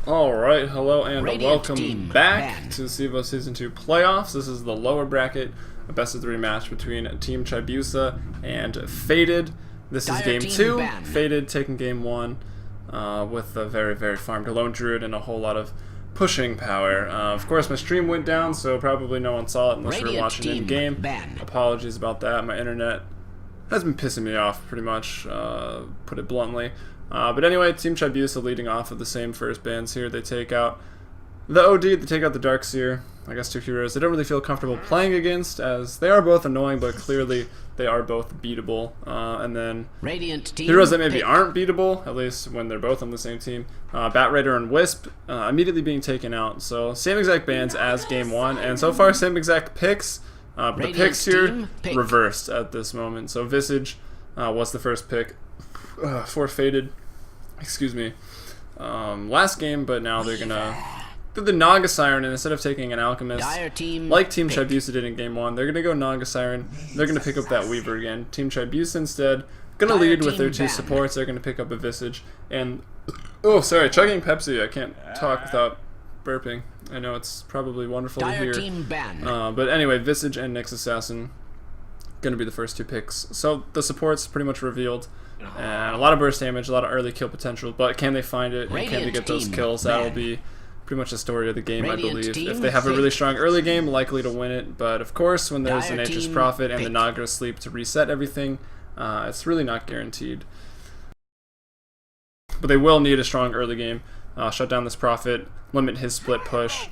Alright, hello and Radiant welcome team back banned. to CEVO Season 2 Playoffs. This is the lower bracket, a best-of-3 match between Team Chibiusa and Faded. This is Game 2, banned. Faded taking Game 1 with a very, very farmed Lone Druid and a whole lot of pushing power. Of course, my stream went down, so probably no one saw it unless you were watching in-game. Apologies about that. My internet has been pissing me off, pretty much, put it bluntly. But anyway, Team Chibiusa leading off of the same first bans here. They take out the OD, they take out the Darkseer. I guess two heroes they don't really feel comfortable playing against, as they are both annoying, but clearly they are both beatable. And then heroes that maybe aren't beatable, at least when they're both on the same team. Bat Raider and Wisp immediately being taken out. So same exact bans as Game 1, and so far same exact picks. The picks here reversed at this moment. So Visage was the first pick for Faded. Excuse me. Last game, but now they're gonna do the Naga Siren, and instead of taking an Alchemist, like Team Chibiusa did in Game 1, they're gonna go Naga Siren. They're gonna pick up that Weaver again. Team Chibiusa instead gonna lead with their two supports. They're gonna pick up a Visage and oh, sorry, chugging Pepsi. I can't talk without burping. I know it's probably wonderful to hear. But anyway, Visage and Nyx Assassin gonna be the first two picks. So the support's pretty much revealed. And a lot of burst damage, a lot of early kill potential, but can they find it and can they get those kills? That'll be pretty much the story of the game, I believe. If they have a really strong early game, likely to win it, but of course when there's a Nature's Prophet and the Naga Sleep to reset everything, it's really not guaranteed. But they will need a strong early game. Shut down this Prophet, limit his split push,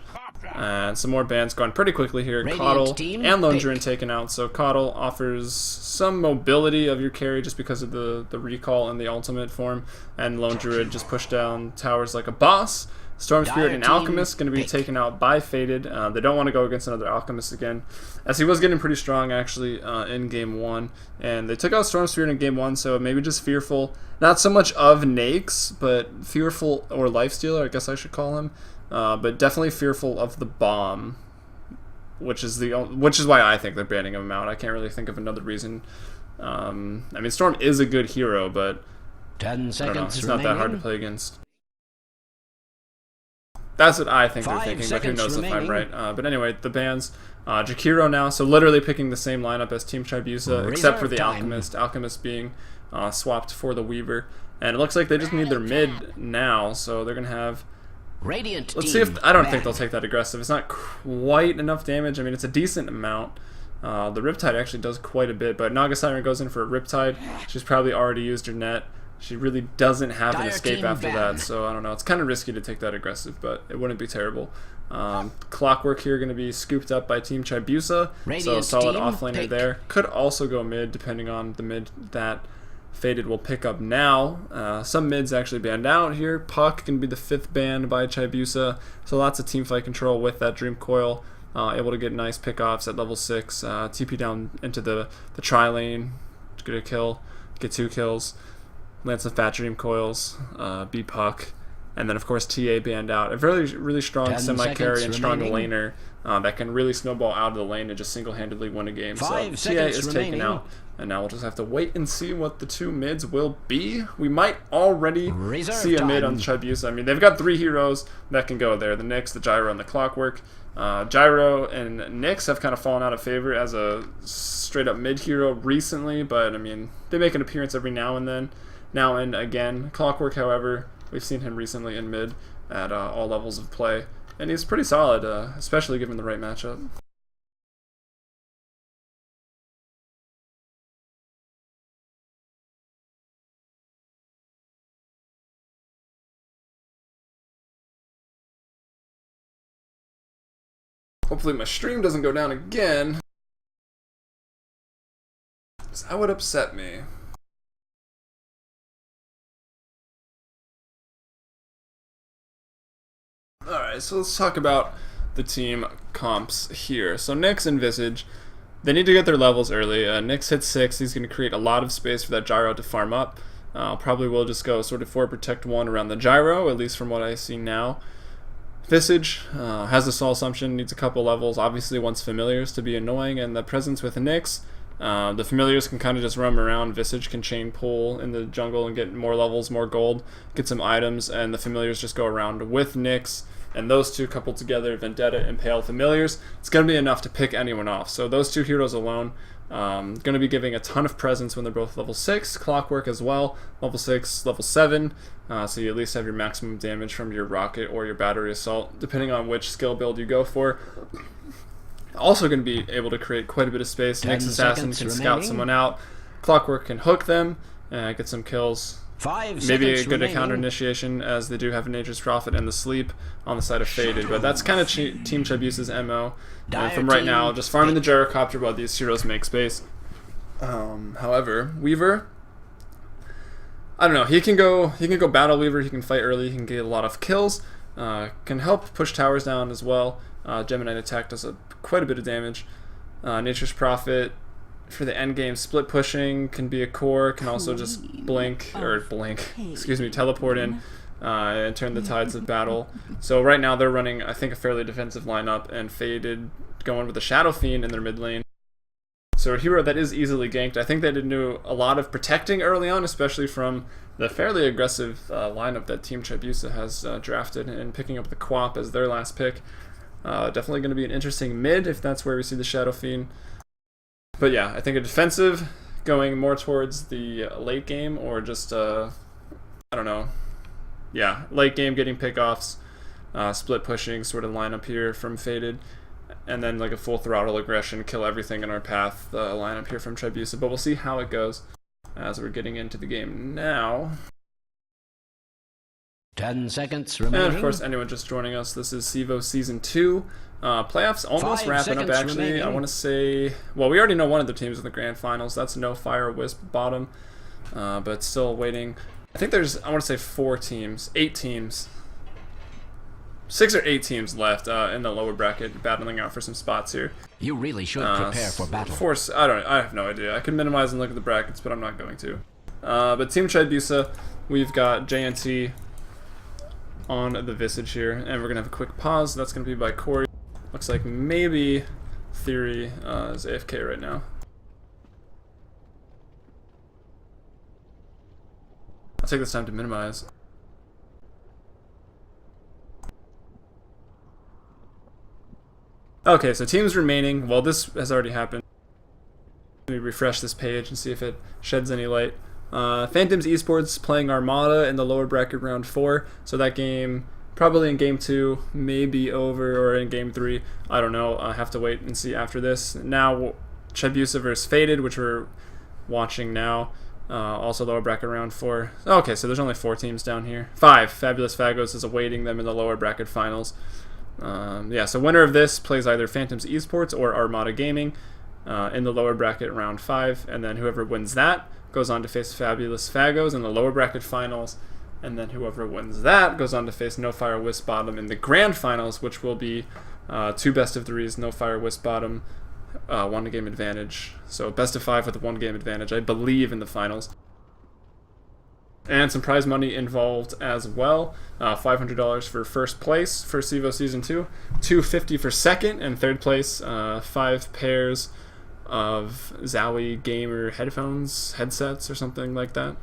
and some more bans going pretty quickly here. Coddle and Lone Druid taken out, so Coddle offers some mobility of your carry just because of the recall and the ultimate form, and Lone Druid just push down towers like a boss. Storm Spirit and Alchemist going to be taken out by Faded. They don't want to go against another Alchemist again, as he was getting pretty strong actually in Game 1. And they took out Storm Spirit in Game 1, so maybe just fearful, not so much of Nyx, but fearful, or Lifestealer, I guess I should call him. But definitely fearful of the bomb, which is why I think they're banning him out. I can't really think of another reason. I mean, Storm is a good hero, but 10 seconds I don't know, he's not remaining. that hard to play against. That's what I think they're thinking, but who knows if I'm right. But anyway, the bans. Jakiro now, so literally picking the same lineup as Team Chibiusa, except for the Alchemist. Alchemist being swapped for the Weaver. And it looks like they just need their mid now, so they're going to have... Let's see if... I don't think they'll take that aggressive. It's not quite enough damage. I mean, it's a decent amount. The Riptide actually does quite a bit, but Naga Siren goes in for a Riptide. She's probably already used her net. She really doesn't have an escape after that, so I don't know. It's kind of risky to take that aggressive, but it wouldn't be terrible. Clockwork here going to be scooped up by Team Chibiusa, so solid offlaner there. Could also go mid, depending on the mid that Faded will pick up now. Some mids actually banned out here. Puck can be the 5th ban by Chibiusa, so lots of teamfight control with that Dream Coil. Able to get nice pickoffs at level 6. TP down into the tri-lane, get a kill, get 2 kills. Land some Fat Dream Coils, beat Puck, and then of course TA banned out. A really strong semi-carry and strong laner that can really snowball out of the lane and just single-handedly win a game. So TA is taken out, and now we'll just have to wait and see what the two mids will be. We might already see a mid on Chibiusa. I mean, they've got 3 heroes that can go there: the Nyx, the Gyro, and the Clockwork. Gyro and Nyx have kind of fallen out of favor as a straight-up mid hero recently, but I mean, they make an appearance every now and then. Now and again. Clockwork, however, we've seen him recently in mid at all levels of play, and he's pretty solid, especially given the right matchup. Hopefully my stream doesn't go down again, because that would upset me. Alright, so let's talk about the team comps here. So Nyx and Visage, they need to get their levels early. Nyx hits 6, he's going to create a lot of space for that Gyro to farm up. Probably will just go sort of 4 protect 1 around the Gyro, at least from what I see now. Visage has the Soul Assumption, needs a couple levels, obviously wants familiars to be annoying, and the presence with Nyx The familiars can kind of just roam around. Visage can chain pull in the jungle and get more levels, more gold, get some items, and the familiars just go around with Nyx. And those two coupled together, Vendetta, Impale, Familiars, it's going to be enough to pick anyone off. So those two heroes alone, going to be giving a ton of presence when they're both level 6, Clockwork as well, level 6, level 7, so you at least have your maximum damage from your Rocket or your Battery Assault, depending on which skill build you go for. Also going to be able to create quite a bit of space. Nyx Assassin can scout someone out, Clockwork can hook them, and get some kills. Maybe a good counter initiation, as they do have Nature's Prophet and the Sleep on the side of Faded, but that's kind of Team Chibiusa's MO. And from right now, just farming the Gyrocopter while these heroes make space. However, Weaver, I don't know. He can go Battle Weaver. He can fight early. He can get a lot of kills. Can help push towers down as well. Gemini Attack does quite a bit of damage. Nature's Prophet, for the end game, split pushing, can be a core, can also just teleport in and turn the tides of battle. So right now they're running, I think, a fairly defensive lineup, and Faded going with the Shadow Fiend in their mid lane. So a hero that is easily ganked. I think they did do a lot of protecting early on, especially from the fairly aggressive lineup that Team Chibiusa has drafted, and picking up the Quap as their last pick. Definitely going to be an interesting mid if that's where we see the Shadow Fiend. But yeah, I think a defensive going more towards the late game, or just, I don't know. Yeah, late game getting pickoffs, split pushing sort of lineup here from Faded, and then like a full throttle aggression, kill everything in our path lineup here from Chibiusa. But we'll see how it goes as we're getting into the game now. 10 seconds remaining. And of course, anyone just joining us, this is CEVO Season 2. Playoffs almost wrapping up, actually. Remaining. I want to say, well, we already know one of the teams in the grand finals. That's No Fire Wisp bottom, but still waiting. I think there's, I want to say 8 teams. 6 or 8 teams left in the lower bracket, battling out for some spots here. You really should prepare for battle. I have no idea. I could minimize and look at the brackets, but I'm not going to. But Team Chibiusa, we've got JNT on the Visage here, and we're gonna have a quick pause. That's gonna be by Corey. Looks like maybe Theory is AFK right now. I'll take this time to minimize. Okay, so teams remaining. Well, this has already happened. Let me refresh this page and see if it sheds any light. Phantoms Esports playing Armada in the lower bracket round 4, so that game probably in game 2, maybe over, or in game 3, I don't know. I have to wait and see after this. Now Chibiusa versus Faded, which we're watching now, also lower bracket round 4. Okay, so there's only 4 teams down here. 5. Fabulous Fagos is awaiting them in the lower bracket finals. Yeah, so winner of this plays either Phantoms Esports or Armada Gaming in the lower bracket round 5, and then whoever wins that goes on to face Fabulous Fagos in the lower bracket finals, and then whoever wins that goes on to face No Fire Wisp Bottom in the grand finals, which will be 2 best of 3s, No Fire Wisp Bottom, 1 game advantage. So best of 5 with a 1 game advantage, I believe, in the finals. And some prize money involved as well. $500 for first place for CEVO Season 2, $250 for second, and third place, 5 pairs of Zowie Gamer headsets, or something like that.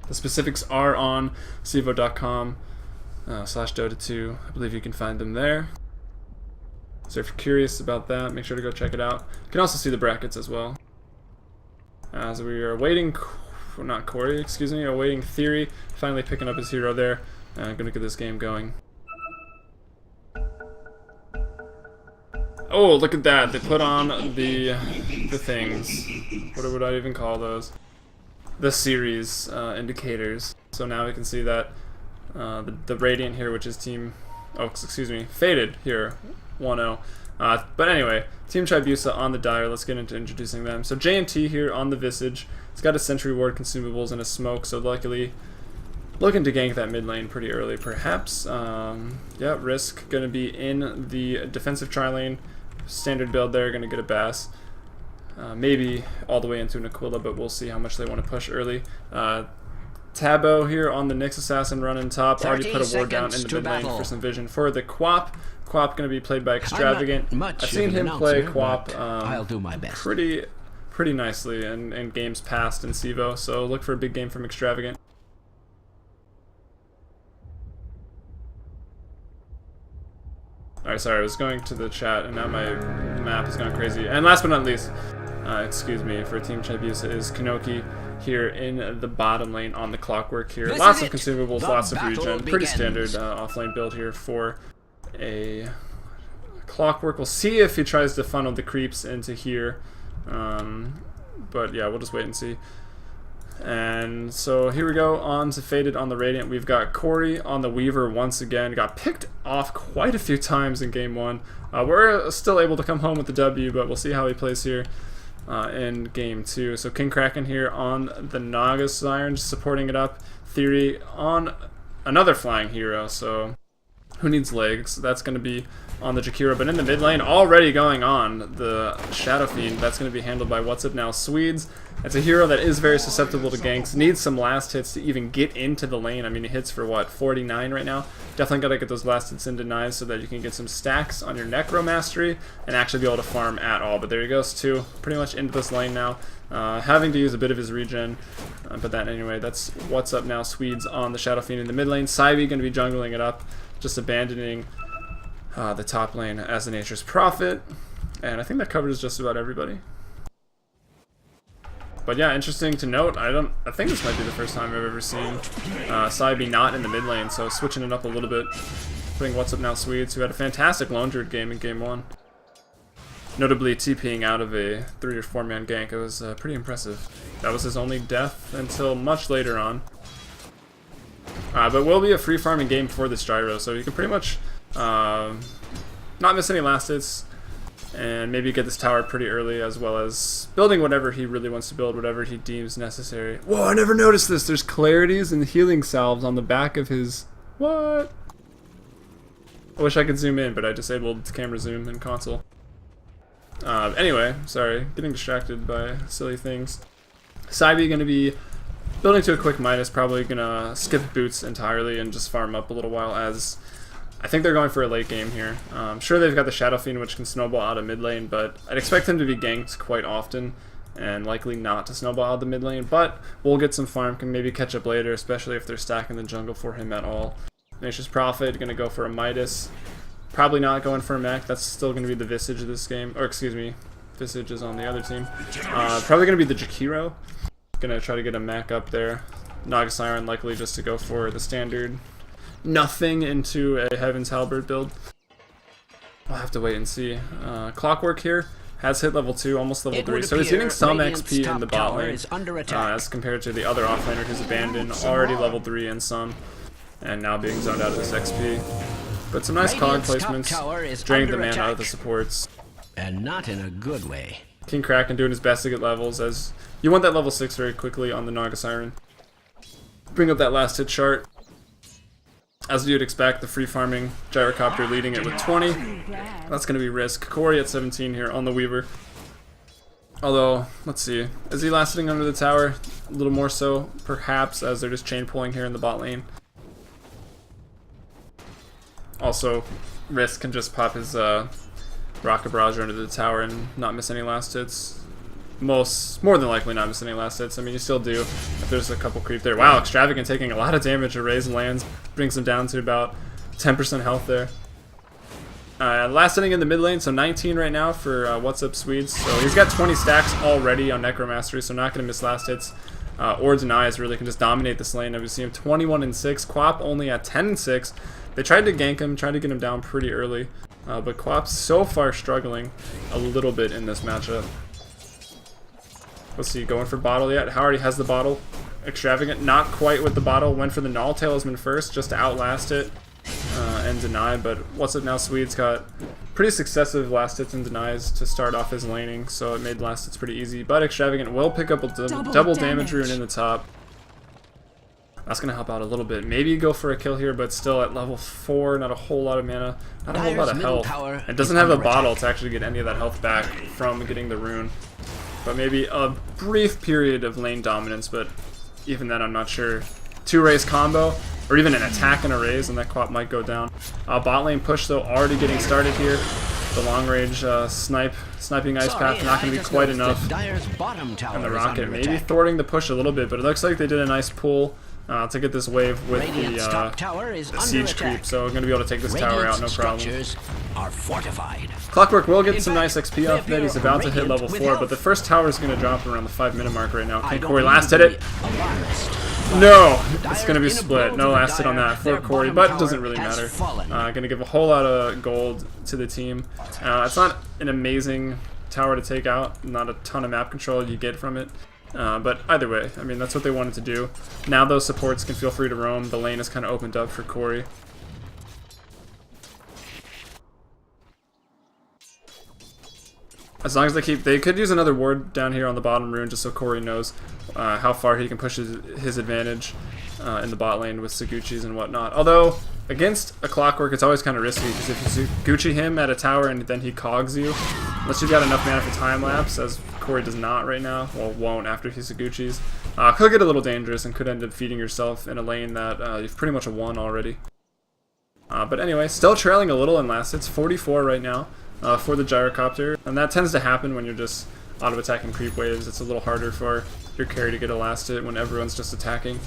The specifics are on cevo.com/Dota2. I believe you can find them there. So if you're curious about that, make sure to go check it out. You can also see the brackets as well. As we are waiting, not Corey, excuse me, awaiting Theory, finally picking up his hero there. I'm gonna get this game going. Oh, look at that! They put on the things. What would I even call those? The series indicators. So now we can see that the Radiant here, which is Team, Faded here, 1-0. But anyway, Team Chibiusa on the Dire. Let's get into introducing them. So JNT here on the Visage. It's got a Sentry Ward, consumables, and a Smoke, so luckily looking to gank that mid lane pretty early, perhaps. Yeah, Risk going to be in the defensive tri-lane. Standard build there, going to get a Bass. Maybe all the way into an Aquila, but we'll see how much they want to push early. Tabo here on the Nyx Assassin running top. Already put a ward down in the mid lane for some vision for the Quap. Quap going to be played by Extravagant. I've seen him play Quap I'll do my best. pretty pretty nicely in games past in CEVO, so look for a big game from Extravagant. Alright, sorry, I was going to the chat and now my map is going crazy. And last but not least, excuse me, for Team Chibiusa is Kanoki here in the bottom lane on the Clockwork here. Lots of consumables, lots of regen. Pretty standard off-lane build here for a Clockwork. We'll see if he tries to funnel the creeps into here. But yeah, we'll just wait and see. And so here we go on to Faded on the Radiant. We've got Corey on the Weaver once again. Got picked off quite a few times in game 1. We're still able to come home with the W, but we'll see how he plays here in game 2. So King Kraken here on the Naga Siren, just supporting it up. Theory on another flying hero, so who needs legs? That's going to be on the Jakiro, but in the mid lane, already going on the Shadow Fiend. That's going to be handled by What's Up Now Swedes. It's a hero that is very susceptible to ganks, needs some last hits to even get into the lane. I mean, he hits for what, 49 right now? Definitely got to get those last hits in denies so that you can get some stacks on your Necro Mastery and actually be able to farm at all. But there he goes too, pretty much into this lane now, having to use a bit of his regen. But that anyway, that's What's Up Now Swedes on the Shadow Fiend in the mid lane. CEVO going to be jungling it up, just abandoning the top lane as the Nature's Prophet, and I think that covers just about everybody. But yeah, interesting to note, I think this might be the first time I've ever seen CEVO not in the mid lane, so switching it up a little bit, putting What's Up Now Swedes, who had a fantastic Lone Druid game in game 1. Notably TPing out of a 3 or 4 man gank. It was pretty impressive. That was his only death until much later on. But will be a free farming game for this Gyro, so you can pretty much not miss any last hits and maybe get this tower pretty early, as well as building whatever he really wants to build, whatever he deems necessary. Whoa, I never noticed this. There's clarities and healing salves on the back of his... What? I wish I could zoom in, but I disabled camera zoom in console. Anyway, sorry, getting distracted by silly things. CEVO going to be building to a quick Midas, probably going to skip boots entirely and just farm up a little while, as I think they're going for a late game here. Sure, they've got the Shadow Fiend, which can snowball out of mid lane, but I'd expect him to be ganked quite often and likely not to snowball out of the mid lane, but we'll get some farm, can maybe catch up later, especially if they're stacking the jungle for him at all. Nature's Prophet going to go for a Midas. Probably not going for a mech. That's still going to be the Visage of this game. Or excuse me, Visage is on the other team. Probably going to be the Jakiro. Going to try to get a mech up there. Naga Siren likely just to go for the standard nothing into a Heaven's Halberd build. I'll have to wait and see. Clockwork here has hit level 2, almost level 3, so he's getting some XP in the bot lane as compared to the other offlaner who's abandoned, already level 3 and some, and now being zoned out of this XP. But some nice cog placements, draining the mana out of the supports. And not in a good way. King Kraken doing his best to get levels, as you want that level 6 very quickly on the Naga Siren. Bring up that last hit chart. As you'd expect, the free farming Gyrocopter leading it with 20. That's going to be risk. Corey at 17 here on the Weaver. Although, let's see. Is he last hitting under the tower? A little more so, perhaps, as they're just chain pulling here in the bot lane. Also, Risk can just pop his Rocket Barrage under the tower and not miss any last hits. More than likely not miss any last hits. I mean, you still do if there's a couple creep there. Wow, Extravagant taking a lot of damage. Arrays and lands brings him down to about 10% health there. Last hitting in the mid lane, so 19 right now for What's Up Swedes. So he's got 20 stacks already on Necromastery, so not going to miss last hits. Or Denies really can just dominate this lane. We see him 21-6. Quap only at 10-6. They tried to gank him, tried to get him down pretty early. But Quap's so far struggling a little bit in this matchup. Let's see, going for bottle yet? How already has the bottle? Extravagant, not quite with the bottle. Went for the Null Talisman first, just to outlast it and deny. But What's Up Now Swedes got pretty successive last hits and denies to start off his laning, so it made last hits pretty easy. But Extravagant will pick up a double damage rune in the top. That's going to help out a little bit. Maybe go for a kill here, but still at level 4, not a whole lot of mana, not a whole lot of health. It doesn't have a bottle to actually get any of that health back from getting the rune. But maybe a brief period of lane dominance, but even then I'm not sure. 2 raise combo, or even an attack and a raise, and that Quap might go down. Bot lane push though already getting started here. The long-range sniping ice path not going to be quite enough. And the rocket maybe thwarting the push a little bit, but it looks like they did a nice pull to get this wave with the siege creep, so we're going to be able to take this tower out, no problem. Clockwork will get some nice XP off that. He's about to hit level 4, but the first tower is going to drop around the 5-minute mark right now. Can Corey last hit it? No! It's going to be split. No last hit on that for Corey, but it doesn't really matter. Going to give a whole lot of gold to the team. It's not an amazing tower to take out, not a ton of map control you get from it. But either way, I mean, that's what they wanted to do. Now those supports can feel free to roam. The lane is kind of opened up for Corey. As long as they could use another ward down here on the bottom rune just so Corey knows how far he can push his advantage in the bot lane with Saguchis and whatnot. Although, against a Clockwork, it's always kind of risky because if you Saguchi him at a tower and then he cogs you, unless you've got enough mana for time lapse, as Corey does not right now, well, won't after he Saguchis, could get a little dangerous and could end up feeding yourself in a lane that you've pretty much won already. But anyway, still trailing a little in last hits, 44 right now. For the gyrocopter, and that tends to happen when you're just auto-attacking creep waves. It's a little harder for your carry to get a last hit when everyone's just attacking.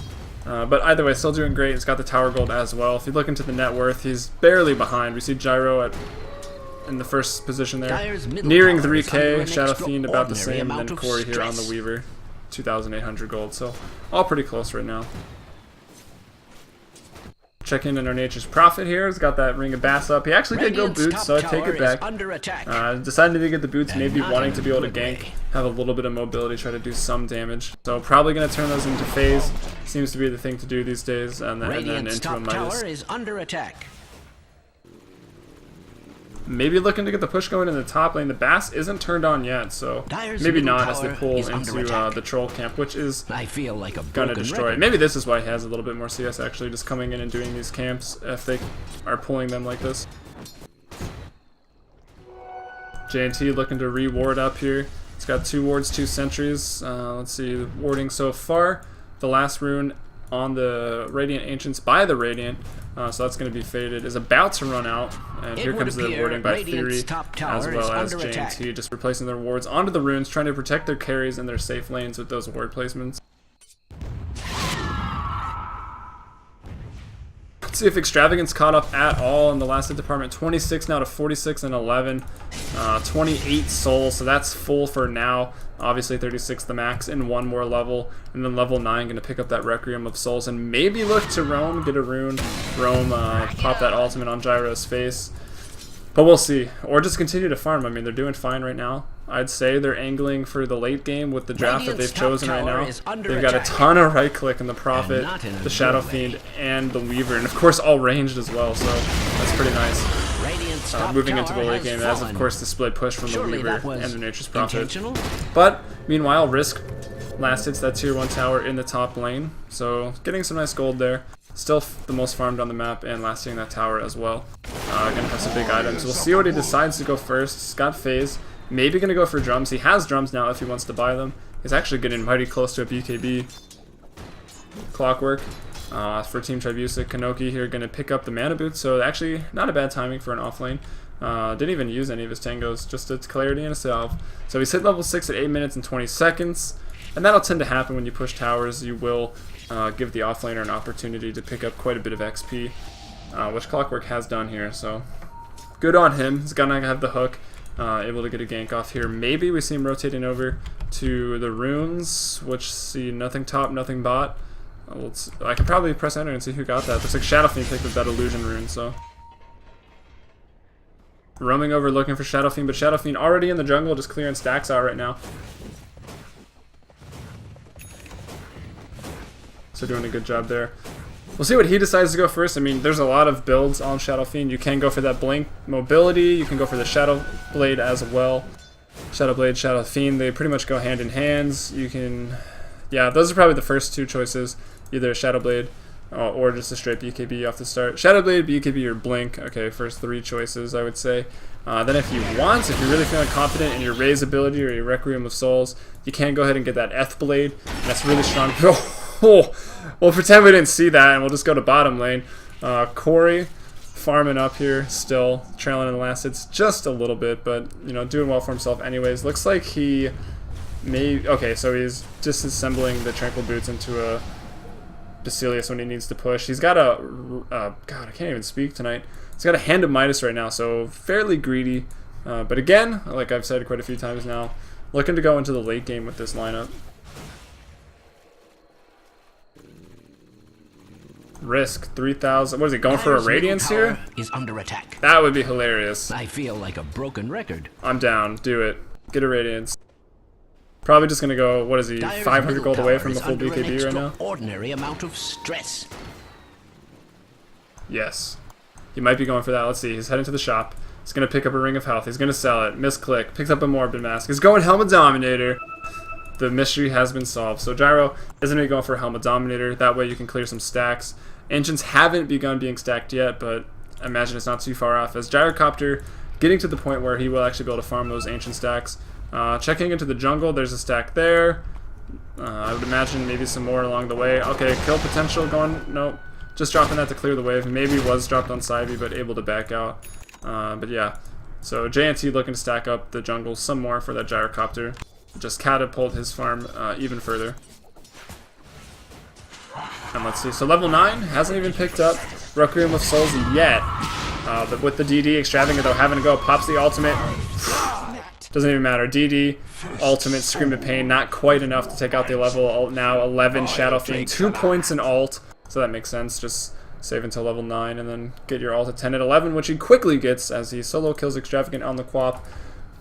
But either way, still doing great. He's got the tower gold as well. If you look into the net worth, he's barely behind. We see Gyro in the first position there, nearing 3k, Shadow Fiend about the same, and then Corey here on the Weaver, 2,800 gold. So all pretty close right now. Check in on our Nature's Prophet here. He's got that Ring of Bass up. He actually did go boots, so I take it back. Decided to get the boots, maybe wanting to be able to gank, have a little bit of mobility, try to do some damage. So probably going to turn those into phase. Seems to be the thing to do these days, and then into a Midas. Maybe looking to get the push going in the top lane. The Bass isn't turned on yet, so maybe not as they pull into the troll camp, which is gonna destroy it. Maybe this is why he has a little bit more CS actually, just coming in and doing these camps if they are pulling them like this. J&T looking to re-ward up here. It's got 2 wards, 2 sentries. Let's see, warding so far. The last rune on the Radiant Ancients by the Radiant, so that's going to be faded, is about to run out, and here comes the warding by Theory, as well as J&T, just replacing their wards onto the runes, trying to protect their carries and their safe lanes with those ward placements. Let's see if Extravagance caught up at all in the last hit department. 26 now to 46 and 11, 28 souls, so that's full for now. Obviously 36 the max in 1 more level, and then level 9 going to pick up that Requiem of Souls and maybe look to roam, get a rune, roam, pop that ultimate on Gyro's face. But we'll see. Or just continue to farm. I mean, they're doing fine right now. I'd say they're angling for the late game with the draft that they've chosen right now. They've got a ton of right click in the Prophet, the Shadow Fiend, and the Weaver, and of course all ranged as well, so that's pretty nice. Moving into the late game, as of course the split push from the Weaver and the Nature's Prophet. But meanwhile, Risk last hits that tier 1 tower in the top lane, so getting some nice gold there. Still the most farmed on the map and lasting that tower as well. Gonna have some big items. We'll see what he decides to go first. He's got phase. Maybe gonna go for drums. He has drums now if he wants to buy them. He's actually getting mighty close to a BKB. Clockwork. For Team Chibiusa, Kanoki here gonna pick up the mana boot, so actually not a bad timing for an offlane. Didn't even use any of his tangos, just a clarity and a salve. So he's hit level 6 at 8 minutes and 20 seconds, and that'll tend to happen when you push towers. You will give the offlaner an opportunity to pick up quite a bit of XP, which Clockwork has done here, so good on him. He's gonna have the hook, able to get a gank off here. Maybe we see him rotating over to the runes, which see nothing top, nothing bot. I could probably press enter and see who got that. Looks like Shadow Fiend picked up that illusion rune, so roaming over looking for Shadow Fiend, but Shadow Fiend already in the jungle, just clearing stacks out right now. So doing a good job there. We'll see what he decides to go first. I mean, there's a lot of builds on Shadow Fiend. You can go for that Blink mobility. You can go for the Shadow Blade as well. Shadow Blade, Shadow Fiend, they pretty much go hand in hand. You can, yeah, those are probably the first 2 choices. Either Shadow Blade or just a straight BKB off the start. Shadow Blade, BKB, or Blink. Okay, first 3 choices, I would say. Then if you want, if you're really feeling confident in your Raise ability or your Requiem of Souls, you can go ahead and get that Eth Blade. And that's really strong. Oh, we'll pretend we didn't see that, and we'll just go to bottom lane. Corey farming up here, still trailing in the last hits just a little bit, but you know, doing well for himself anyways. Looks like he may. Okay, so he's disassembling the Tranquil Boots into a Basilius when he needs to push. He's got a God, I can't even speak tonight. He's got a Hand of Midas right now, so fairly greedy. But again, like I've said quite a few times now, looking to go into the late game with this lineup. Risk 3,000. What is he going for? A Radiance here? Is under attack. That would be hilarious. I feel like a broken record. I'm down. Do it. Get a Radiance. Probably just gonna go. What is he? 500 gold away from the full BKB right now. Ordinary amount of stress. Yes. He might be going for that. Let's see. He's heading to the shop. He's gonna pick up a Ring of Health. He's gonna sell it. Misclick. Picks up a Morbid Mask. He's going Helmet Dominator. The mystery has been solved. So Gyro isn't really going for a Helmet Dominator. That way you can clear some stacks. Ancients haven't begun being stacked yet, but I imagine it's not too far off. As Gyrocopter getting to the point where he will actually be able to farm those Ancient stacks. Checking into the jungle, there's a stack there. I would imagine maybe some more along the way. Okay, kill potential going. Nope. Just dropping that to clear the wave. Maybe was dropped on CEVO, but able to back out. But yeah. So JNT looking to stack up the jungle some more for that Gyrocopter. Just catapult his farm even further. And let's see. So level 9 hasn't even picked up Requiem of Souls yet. But with the DD Extravagant though having to go, pops the ultimate. Doesn't even matter. DD, ultimate, Scream of Pain, not quite enough to take out the level now 11 Shadow Fiend. 2 points in ult, so that makes sense. Just save until level 9 and then get your ult at 10 at 11, which he quickly gets as he solo kills Extravagant on the Quap.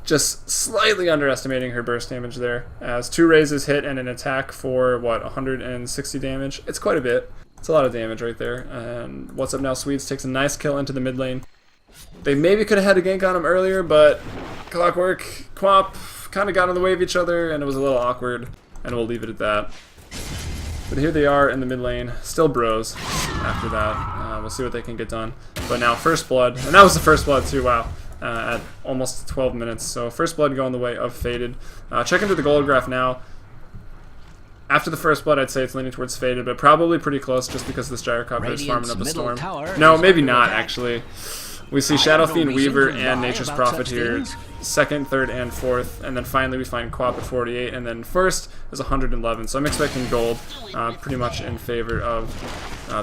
Just slightly underestimating her burst damage there, as 2 raises hit and an attack for, what, 160 damage? It's quite a bit. It's a lot of damage right there. And What's Up Now Swedes takes a nice kill into the mid lane. They maybe could have had a gank on him earlier, but Clockwork, Quap kind of got in the way of each other, and it was a little awkward, and we'll leave it at that. But here they are in the mid lane, still bros after that. We'll see what they can get done. But now First Blood, and that was the First Blood too, wow. At almost 12 minutes. So First Blood going the way of Faded. Check into the gold graph now. After the First Blood, I'd say it's leaning towards Faded, but probably pretty close just because this Gyrocopter is farming up a storm. No, maybe not, actually. We see Shadow Fiend, Weaver, and Nature's Prophet here. Second, third, and fourth. And then finally we find Quap at 48. And then first is 111. So I'm expecting gold pretty much in favor of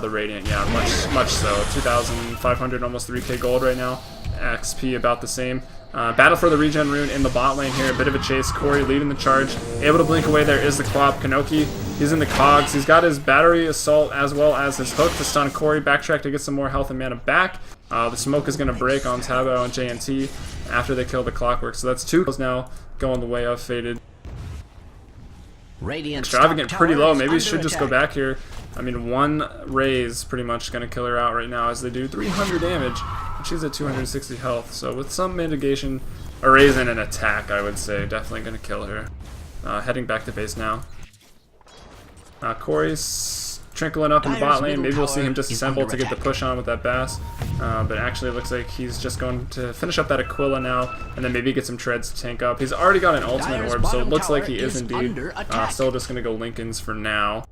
the Radiant. Yeah, much so. 2,500, almost 3k gold right now. XP about the same. Battle for the regen rune in the bot lane here. A bit of a chase. Corey leading the charge. Able to blink away. There is the Quap. Kanoki, he's in the cogs. He's got his battery assault as well as his hook to stun Corey. Backtrack to get some more health and mana back. The smoke is going to break on Tabo and JNT after they kill the Clockwork. So that's 2 kills now going the way of Faded. Extravagant pretty low. Maybe he should just go back here. I mean, 1 raise pretty much going to kill her out right now as they do 300 damage. And she's at 260 health. So with some mitigation, a raise and an attack, I would say, definitely going to kill her. Heading back to base now. Corey's trickling up in the bot lane. Maybe we'll see him disassemble to get the push on with that Bass. But actually it looks like he's just going to finish up that Aquila now and then maybe get some treads to tank up. He's already got an ultimate orb, so it looks like he is indeed still just going to go Lincolns for now.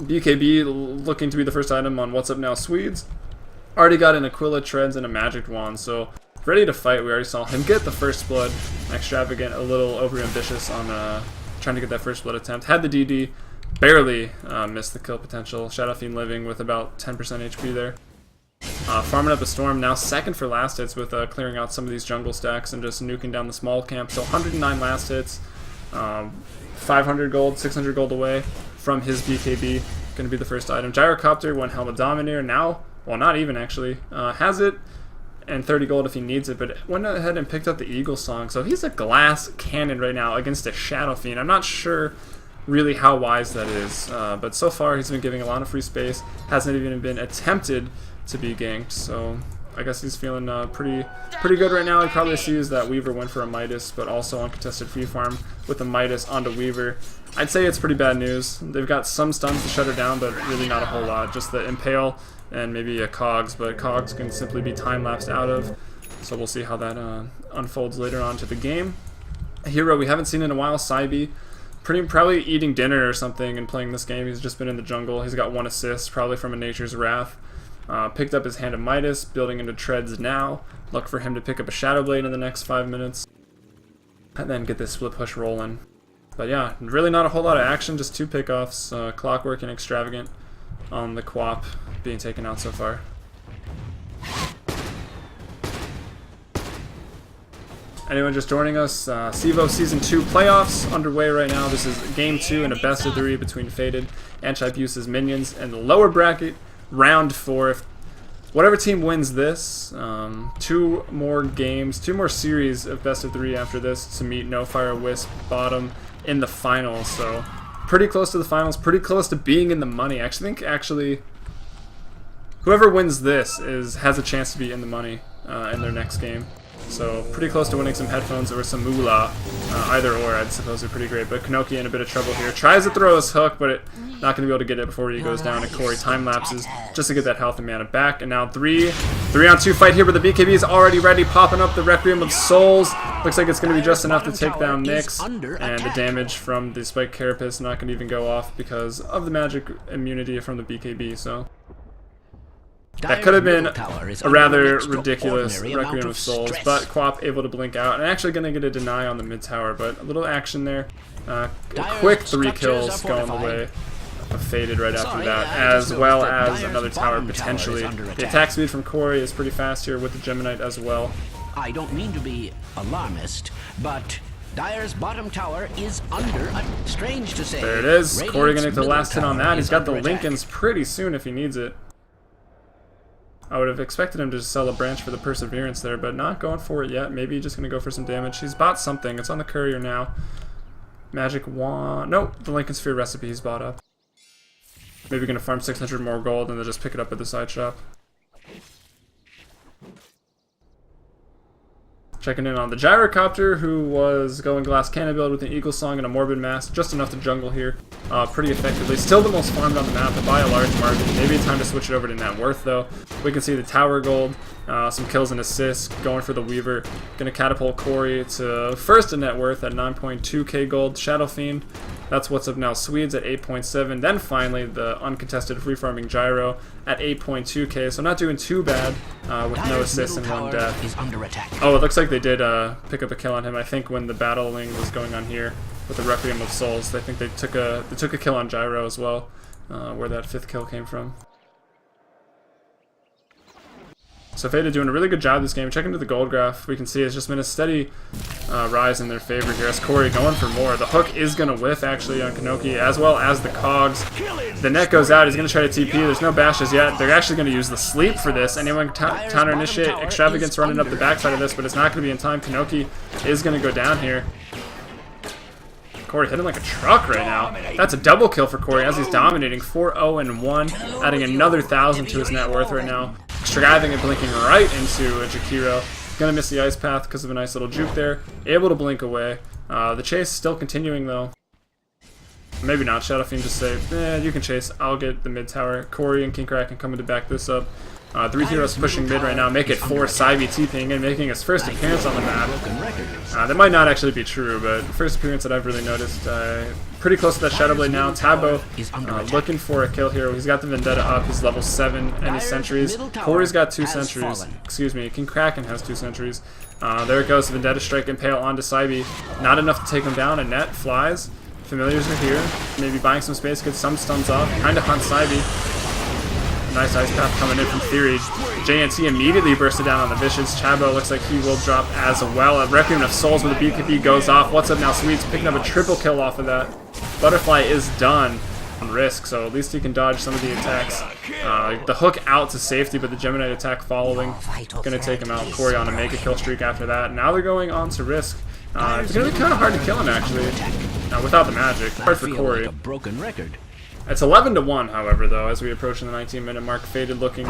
BKB looking to be the first item on What's Up Now Swedes. Already got an Aquila, treads, and a magic wand, so ready to fight. We already saw him get the First Blood. Extravagant, a little over-ambitious on trying to get that First Blood attempt. Had the DD. Barely missed the kill potential. Shadow Fiend living with about 10% HP there. Farming up a storm, now second for last hits with clearing out some of these jungle stacks and just nuking down the small camp. So 109 last hits, 500 gold, 600 gold away from his BKB. Going to be the first item. Gyrocopter, 1 Helmet Dominator. Now, well, not even actually, has it. And 30 gold if he needs it, but went ahead and picked up the Eagle Song. So he's a glass cannon right now against a Shadow Fiend. I'm not sure really how wise that is, but so far he's been giving a lot of free space. Hasn't even been attempted to be ganked, so I guess he's feeling pretty good right now. He probably sees that Weaver went for a Midas, but also uncontested free farm with the Midas onto Weaver. I'd say it's pretty bad news. They've got some stuns to shut her down, but really not a whole lot. Just the Impale and maybe a Cogs, but Cogs can simply be time-lapsed out of. So we'll see how that unfolds later on to the game. A hero we haven't seen in a while, CEVO. Probably eating dinner or something and playing this game. He's just been in the jungle. He's got 1 assist, probably from a Nature's Wrath. Picked up his Hand of Midas, building into treads now. Look for him to pick up a Shadow Blade in the next 5 minutes. And then get this split push rolling. But yeah, really not a whole lot of action, just 2 pickoffs. Clockwork and Extravagant on the Quap being taken out so far. Anyone just joining us, CEVO Season 2 playoffs underway right now. This is Game 2 in a best of 3 between Faded and Chibiusa's minions. And the lower bracket, Round 4. If whatever team wins this, 2 more games, 2 more series of best of 3 after this to meet No Fire Wisp bottom in the finals. So pretty close to the finals, pretty close to being in the money. I think whoever wins this has a chance to be in the money in their next game. So pretty close to winning some headphones or some moolah. Either or, I'd suppose, are pretty great. But Kanoki in a bit of trouble here. Tries to throw his hook, but not going to be able to get it before he goes down. And Corey time lapses just to get that health and mana back. And now 3-on-2 fight here, but the BKB is already ready, popping up the Requiem of Souls. Looks like it's going to be just enough to take down Nyx. And the damage from the Spike Carapace not going to even go off because of the magic immunity from the BKB. So that could have been a rather ridiculous Requiem of Souls, but Quap able to blink out, and actually going to get a deny on the mid tower, but a little action there. A quick 3 kills going the way of Faded right after that, as well as another tower potentially. The attack speed from Corey is pretty fast here with the Geminite as well. I don't mean to be alarmist, but Dire's bottom tower is under, strange to say. There it is. Corey going to get the last hit on that. He's got the Lincolns pretty soon if he needs it. I would have expected him to just sell a branch for the Perseverance there, but not going for it yet. Maybe just going to go for some damage. He's bought something. It's on the courier now. Magic Wand. Nope, the Lincoln Sphere recipe he's bought up. Maybe going to farm 600 more gold and then just pick it up at the side shop. Checking in on the Gyrocopter, who was going Glass Cannon build with an Eagle Song and a Morbid Mask, just enough to jungle here pretty effectively. Still the most farmed on the map, but by a large margin. Maybe time to switch it over to Net Worth, though. We can see the Tower Gold, some kills and assists, going for the Weaver. Going to catapult Corey to first a Net Worth at 9.2k gold. Shadow Fiend, that's what's up now. Swedes at 8.7. Then finally the uncontested free farming Gyro at 8.2k. So not doing too bad with no assists and 1 death. Oh, it looks like they did pick up a kill on him. I think when the battling was going on here with the Requiem of Souls, I think they took a kill on Gyro as well, where that 5th kill came from. So Faded doing a really good job this game. Checking to the gold graph, we can see it's just been a steady rise in their favor here. As Corey going for more. The hook is going to whiff actually on Kanoki, as well as the cogs. The net goes out. He's going to try to TP. There's no bashes yet. They're actually going to use the sleep for this. Anyone counter initiate. Extravagance running up the backside of this, but it's not going to be in time. Kanoki is going to go down here. Corey hitting like a truck right now. That's a double kill for Corey as he's dominating 4-0-1, adding another 1,000 to his net worth right now. Extravagant blinking right into a Jakiro. Gonna miss the ice path because of a nice little juke there. Able to blink away. The chase still continuing though. Maybe not. Shadow Fiend just say, you can chase. I'll get the mid tower. Corey and King Kraken coming to back this up. 3 heroes pushing mid right now, make it 4. CEVO TPing and making his first appearance on the map. That might not actually be true, but first appearance that I've really noticed. Pretty close to that Shadow Blade now. Tabo looking for a kill here. He's got the Vendetta up. He's level 7 and his sentries. Corey's got 2 sentries. Excuse me, King Kraken has 2 sentries. There it goes. Vendetta Strike Impale onto CEVO. Not enough to take him down. A net flies. Familiars are here. Maybe buying some space, get some stuns off. Kind of hunt CEVO. Nice ice path coming in from Theory. JNT immediately bursted down on the Vicious. Chabo looks like he will drop as well. A Requiem of Souls with the BKB goes off. What's up now? Sweets picking up a triple kill off of that. Butterfly is done on Risk, so at least he can dodge some of the attacks. The hook out to safety, but the Geminite attack following. Gonna take him out. Corey on a make a kill streak after that. Now they're going on to Risk. It's gonna be kind of hard to kill him actually. Without the magic. Hard for Corey. It's 11-1, however, though, as we approach the 19-minute mark. Faded looking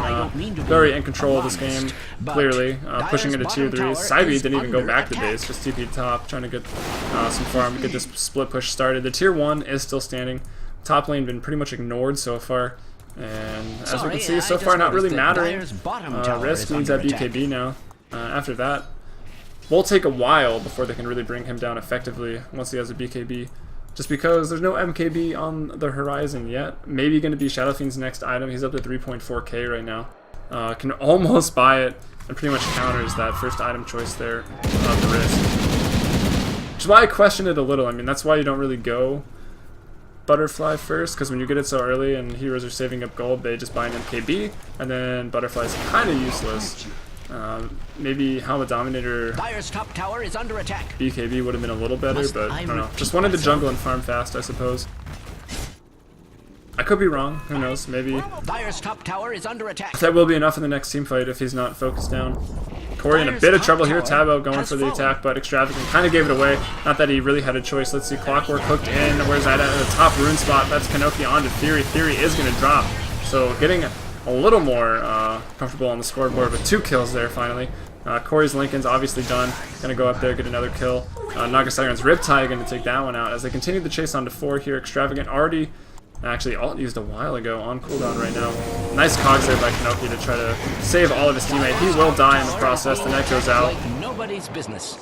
very in control of this game, clearly. Pushing into tier 3. CEVO didn't even go back to base, just TP top, trying to get some farm, get this split push started. The tier 1 is still standing. Top lane been pretty much ignored so far. And as we can see, so far not really mattering. Risk needs that BKB now. After that, will take a while before they can really bring him down effectively once he has a BKB. Just because there's no MKB on the horizon yet. Maybe going to be Shadow Fiend's next item. He's up to 3.4k right now. can almost buy it and pretty much counters that first item choice there of the risk. Which is why I question it a little. I mean, that's why you don't really go Butterfly first, because when you get it so early and heroes are saving up gold, they just buy an MKB, and then Butterfly's kind of useless. Maybe Helmet Dominator Dire's top tower is under attack. BKB would have been a little better, but I don't know. Just wanted to jungle and farm fast, I suppose. I could be wrong. Who knows? Maybe Dire's top tower is under attack. that will be enough in the next team fight if he's not focused down. Corey in a bit of trouble here. Tabo going for the attack, but Extravagant kind of gave it away. Not that he really had a choice. Let's see. Clockwork hooked in. Where's that at the top rune spot? That's Kanoki onto Theory. Theory is going to drop. So getting a little more comfortable on the scoreboard with 2 kills there finally. Corey's Lincoln's obviously done. Going to go up there, get another kill. Nagasiren's Riptide going to take that one out as they continue the chase on to 4 here. Extravagant already actually alt used a while ago on cooldown right now. Nice cogs there by Kanoki to try to save all of his teammate. He will die in the process. The net goes out. Like nobody's business.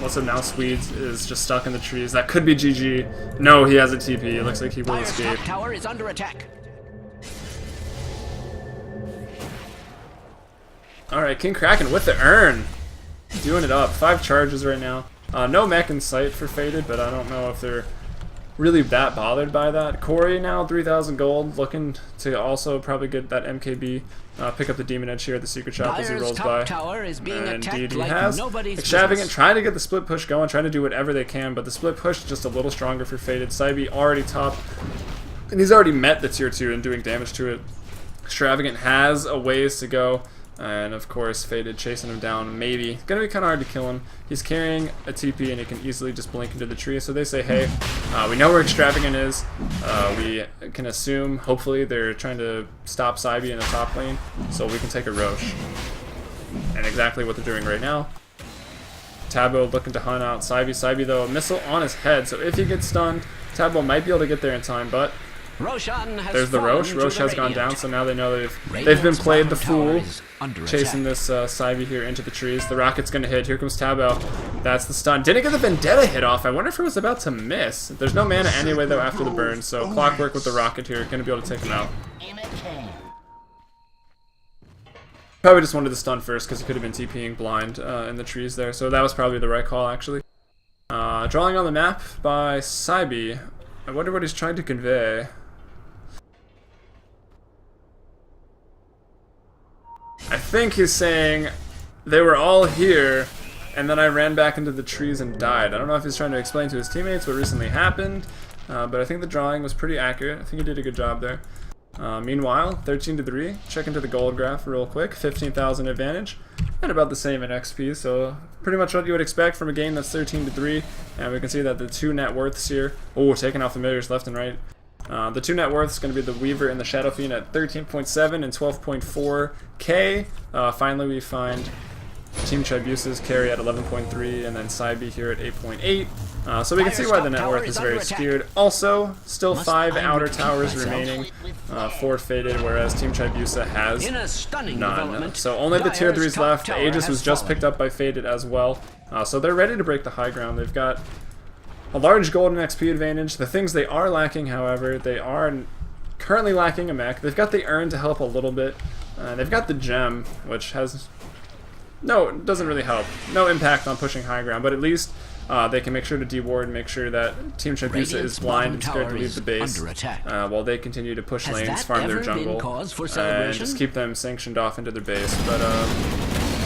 Also now Swedes is just stuck in the trees. That could be GG. No, he has a TP. It looks like he will Dire's escape. top tower is under attack. Alright, King Kraken with the urn. Doing it up. 5 charges right now. No mech in sight for Faded, but I don't know if they're really that bothered by that. Corey now 3,000 gold, looking to also probably get that MKB, pick up the Demon Edge here at the secret shop as he rolls by. Tower is being And attacked indeed he like has. nobody's Extravagant business. trying to get the split push going, trying to do whatever they can, but the split push is just a little stronger for Faded. Saibi already top, and he's already met the tier 2 and doing damage to it. Extravagant has a ways to go. And of course, Faded chasing him down. Maybe gonna be kind of hard to kill him. He's carrying a TP and he can easily just blink into the tree. So they say, hey, we know where Extravagant is. We can assume, hopefully, they're trying to stop Saibi in the top lane, so we can take a Roche. And exactly what they're doing right now. Tabo looking to hunt out Saibi. Saibi though, a missile on his head. So if he gets stunned, Tabo might be able to get there in time, but there's the Roche. Roche has gone down, so now they know they've been played the fool, chasing this Saibi here into the trees. The rocket's going to hit. Here comes Tabo. That's the stun. Didn't get the Vendetta hit off. I wonder if it was about to miss. There's no mana anyway, though, after the burn, so Clockwork with the rocket here. Going to be able to take him out. Probably just wanted to stun first because he could have been TPing blind in the trees there, so that was probably the right call, actually. Drawing on the map by Saibi. I wonder what he's trying to convey. I think he's saying they were all here and then I ran back into the trees and died. I don't know if he's trying to explain to his teammates what recently happened, but I think the drawing was pretty accurate. I think he did a good job there. Meanwhile, 13-3, check into the gold graph real quick. 15,000 advantage and about the same in XP, so pretty much what you would expect from a game that's 13-3. And we can see that the 2 net worths here, taking off familiars left and right. The 2 net worth is going to be the Weaver and the Shadow Fiend at 13.7 and 12.4k. Finally, we find Team Chibiusa's carry at 11.3, and then Saibi here at 8.8. So we can see why the net worth is very skewed. Also, still 5 outer towers remaining for Faded, whereas Team Chibiusa has none. So only the tier 3s left. The Aegis was just picked up by Faded as well. So they're ready to break the high ground. They've got a large golden XP advantage. The things they are lacking, however, they are currently lacking a mech. They've got the urn to help a little bit. They've got the gem, which has it doesn't really help. No impact on pushing high ground, but at least they can make sure to deward, make sure that Team Chibiusa is blind and scared to leave the base while they continue to push lanes, farm their jungle, and just keep them sanctioned off into their base. But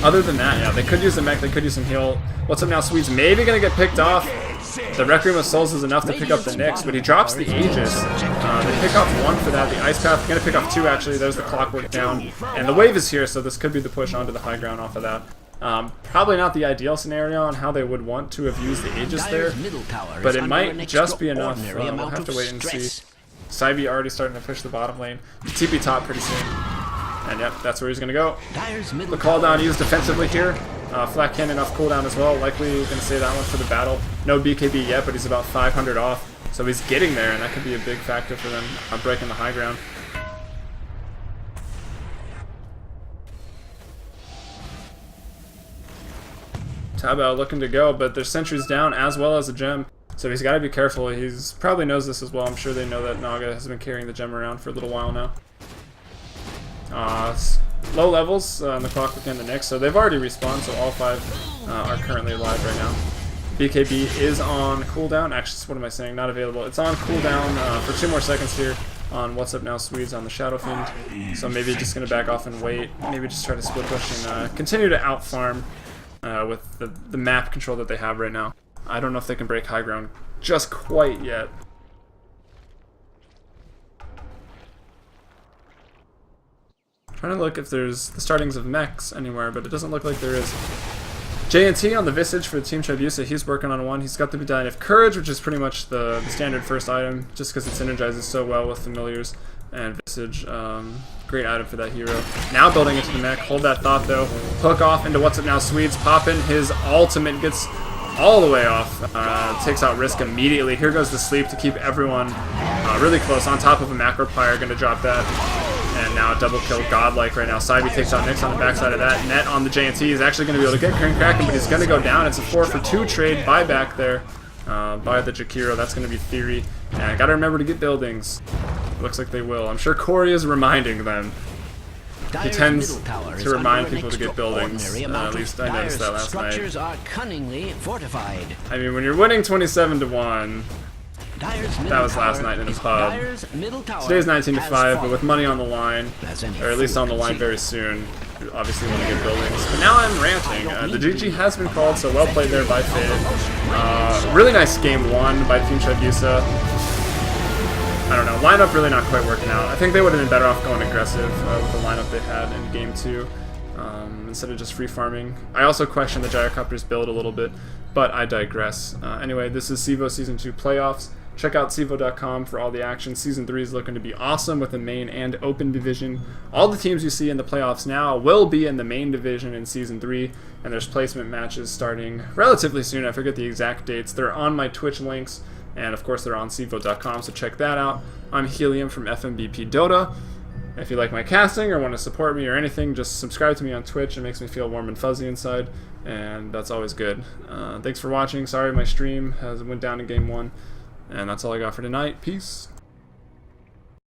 other than that, yeah, they could use the mech, they could use some heal. What's up now? Swedes maybe going to get picked off. The Requiem of Souls is enough to pick up the Nyx, but he drops the Aegis. They pick off 1 for that. The Ice Path, going to pick off 2 actually. There's the Clockwork down. And the wave is here, so this could be the push onto the high ground off of that. Probably not the ideal scenario on how they would want to have used the Aegis there, but it might just be enough. We'll have to wait and see. Saibi already starting to push the bottom lane. TP top pretty soon. And yep, that's where he's going to go. The call down used defensively here. Flat Cannon off cooldown as well. Likely going to save that one for the battle. No BKB yet, but he's about 500 off. So he's getting there, and that could be a big factor for them breaking the high ground. Tabo looking to go, but there's sentries down as well as a gem. So he's got to be careful. He's probably knows this as well. I'm sure they know that Naga has been carrying the gem around for a little while now. low levels on the Clockwork and the Nyx, so they've already respawned, so all 5 are currently alive right now. BKB is on cooldown. Actually, what am I saying? Not available. It's on cooldown for 2 more seconds here on What's Up Now Swedes on the Shadow Fiend. So maybe just going to back off and wait. Maybe just try to split push and continue to out-farm with the map control that they have right now. I don't know if they can break high ground just quite yet. Trying to look if there's the startings of mechs anywhere, but it doesn't look like there is. JNT on the Visage for Team Chibiusa, he's working on one. He's got the Medallion of Courage, which is pretty much the standard first item, just because it synergizes so well with Familiars and Visage. Great item for that hero. Now building into the mech. Hold that thought, though. Hook off into What's Up Now Swedes. Poppin'. His ultimate gets all the way off. Takes out Risk immediately. Here goes the sleep to keep everyone really close. On top of a Macro Pyre, going to drop that. And now a double kill godlike right now. Cybe takes out Nyx on the backside of that. Net on the JNT. He's actually going to be able to get Kraken, but he's going to go down. It's a 4-for-2 trade buyback there by the Jakiro. That's going to be Theory. And got to remember to get buildings. Looks like they will. I'm sure Corey is reminding them. He tends to remind people to get buildings. At least I noticed that last night. Are cunningly fortified. I mean, when you're winning 27-1, that was last night in a pub. Today's 19-5, but with money on the line, or at least on the line very soon, you obviously want to get buildings. But now I'm ranting. The GG has been called, so well played there by Fade. Really nice game 1 by Team Chibiusa. I don't know, lineup really not quite working out. I think they would have been better off going aggressive with the lineup they had in game 2. Instead of just free farming. I also question the Gyrocopter's build a little bit, but I digress. Anyway, this is CEVO Season 2 playoffs. Check out CEVO.com for all the action. Season 3 is looking to be awesome with a main and open division. All the teams you see in the playoffs now will be in the main division in Season 3, and there's placement matches starting relatively soon. I forget the exact dates. They're on my Twitch links, and of course they're on CEVO.com, so check that out. I'm Helium from FMBP Dota. If you like my casting or want to support me or anything, just subscribe to me on Twitch. It makes me feel warm and fuzzy inside, and that's always good. Thanks for watching. Sorry my stream went down in game 1. And that's all I got for tonight. Peace.